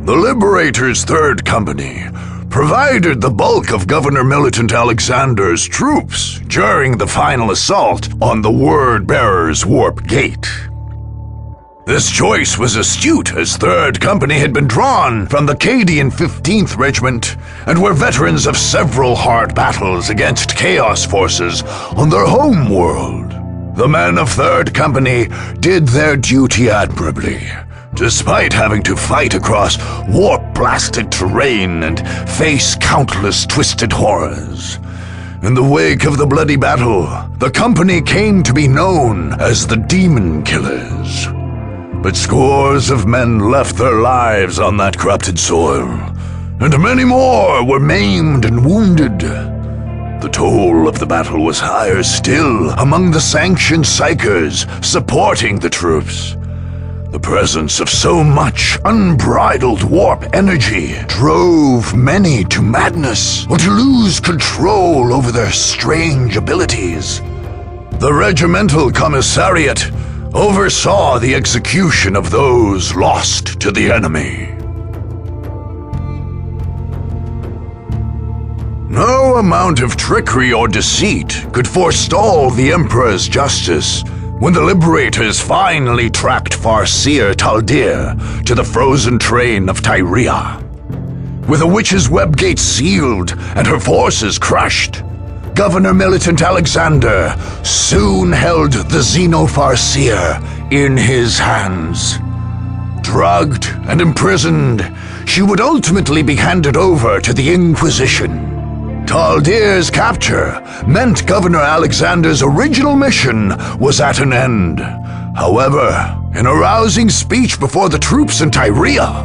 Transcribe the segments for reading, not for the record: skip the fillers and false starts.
The Liberator's Third Company provided the bulk of Governor Militant Alexander's troops during the final assault on the Word-Bearer's Warp Gate. This choice was astute, as Third Company had been drawn from the Cadian 15th Regiment and were veterans of several hard battles against Chaos forces on their home world. The men of Third Company did their duty admirably, despite having to fight across warp-blasted terrain and face countless twisted horrors. In the wake of the bloody battle, the company came to be known as the Demon Killers. But scores of men left their lives on that corrupted soil, and many more were maimed and wounded. The toll of the battle was higher still among the sanctioned psychers supporting the troops. The presence of so much unbridled warp energy drove many to madness or to lose control over their strange abilities. The regimental commissariat oversaw the execution of those lost to the enemy. No amount of trickery or deceit could forestall the Emperor's justice when the Liberators finally tracked Farseer Taldir to the frozen train of Tyria. With the Witch's Web Gate sealed and her forces crushed, Governor Militant Alexander soon held the Xenofarseer in his hands. Drugged and imprisoned, she would ultimately be handed over to the Inquisition. Taldir's capture meant Governor Alexander's original mission was at an end. However, in a rousing speech before the troops in Tyria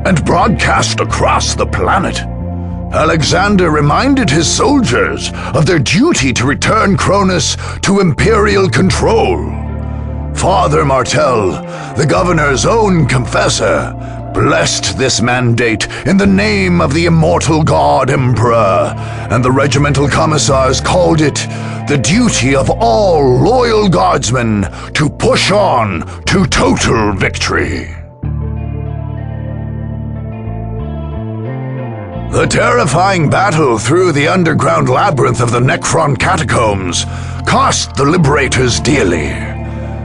and broadcast across the planet, Alexander reminded his soldiers of their duty to return Cronus to Imperial control. Father Martel, the governor's own confessor, blessed this mandate in the name of the immortal God Emperor, and the regimental commissars called it the duty of all loyal guardsmen to push on to total victory. The terrifying battle through the underground labyrinth of the Necron catacombs cost the Liberators dearly.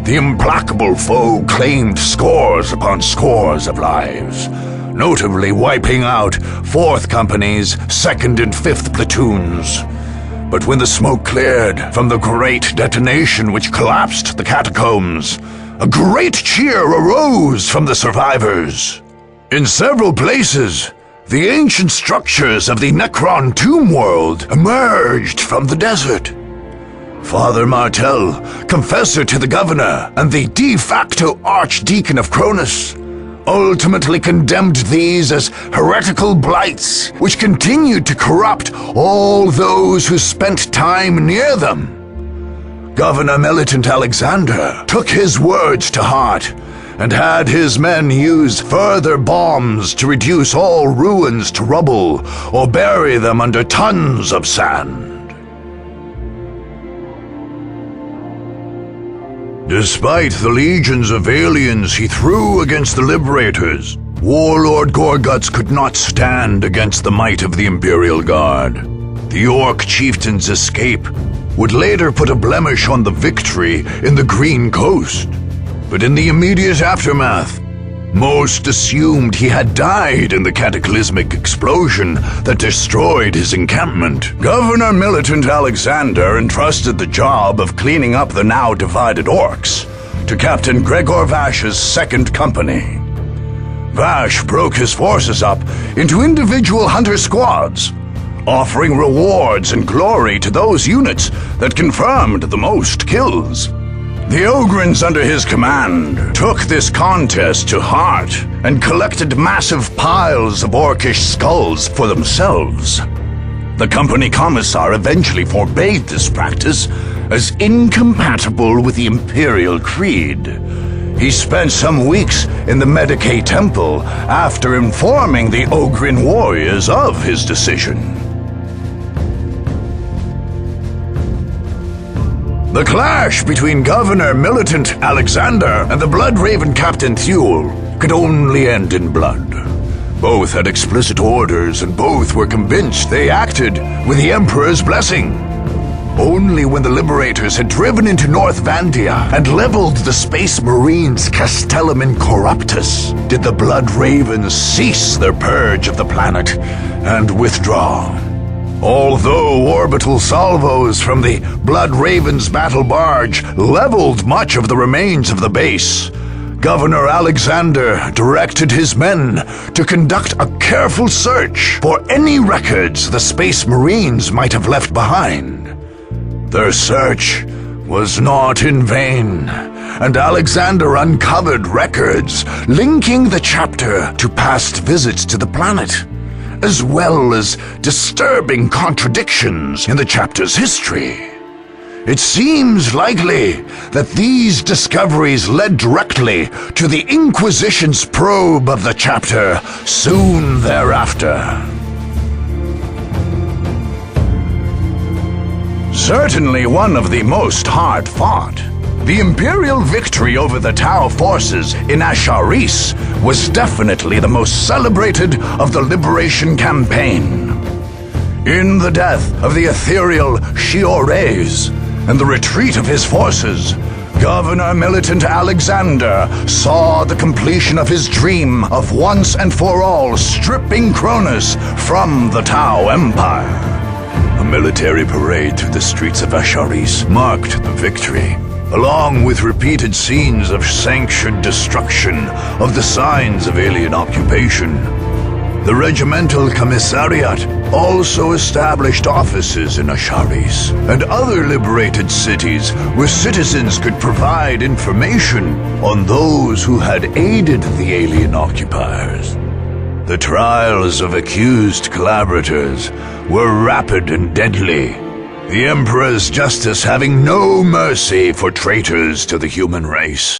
The implacable foe claimed scores upon scores of lives, notably wiping out 4th Company's 2nd and 5th platoons. But when the smoke cleared from the great detonation which collapsed the catacombs, a great cheer arose from the survivors. In several places, the ancient structures of the Necron tomb world emerged from the desert. Father Martel, confessor to the governor and the de facto archdeacon of Cronus, ultimately condemned these as heretical blights which continued to corrupt all those who spent time near them. Governor Militant Alexander took his words to heart and had his men use further bombs to reduce all ruins to rubble or bury them under tons of sand. Despite the legions of aliens he threw against the Liberators, Warlord Gorguts could not stand against the might of the Imperial Guard. The Orc chieftain's escape would later put a blemish on the victory in the Green Coast. But in the immediate aftermath, most assumed he had died in the cataclysmic explosion that destroyed his encampment. Governor Militant Alexander entrusted the job of cleaning up the now divided Orcs to Captain Gregor Vash's 2nd Company. Vash broke his forces up into individual hunter squads, offering rewards and glory to those units that confirmed the most kills. The Ogrins under his command took this contest to heart and collected massive piles of orcish skulls for themselves. The company commissar eventually forbade this practice as incompatible with the Imperial Creed. He spent some weeks in the Medicae Temple after informing the Ogrin warriors of his decision. The clash between Governor Militant Alexander and the Blood Raven Captain Thule could only end in blood. Both had explicit orders, and both were convinced they acted with the Emperor's blessing. Only when the Liberators had driven into North Vandia and leveled the Space Marines' Castellum Incorruptus did the Blood Ravens cease their purge of the planet and withdraw. Although orbital salvos from the Blood Ravens battle barge leveled much of the remains of the base, Governor Alexander directed his men to conduct a careful search for any records the Space Marines might have left behind. Their search was not in vain, and Alexander uncovered records linking the chapter to past visits to the planet, as well as disturbing contradictions in the chapter's history. It seems likely that these discoveries led directly to the Inquisition's probe of the chapter soon thereafter. Certainly one of the most hard-fought, the Imperial victory over the Tau forces in Asharis was definitely the most celebrated of the Liberation campaign. In the death of the ethereal Shiores and the retreat of his forces, Governor Militant Alexander saw the completion of his dream of once and for all stripping Cronus from the Tau Empire. A military parade through the streets of Asharis marked the victory, along with repeated scenes of sanctioned destruction of the signs of alien occupation. The Regimental Commissariat also established offices in Asharis and other liberated cities where citizens could provide information on those who had aided the alien occupiers. The trials of accused collaborators were rapid and deadly, the Emperor's justice having no mercy for traitors to the human race.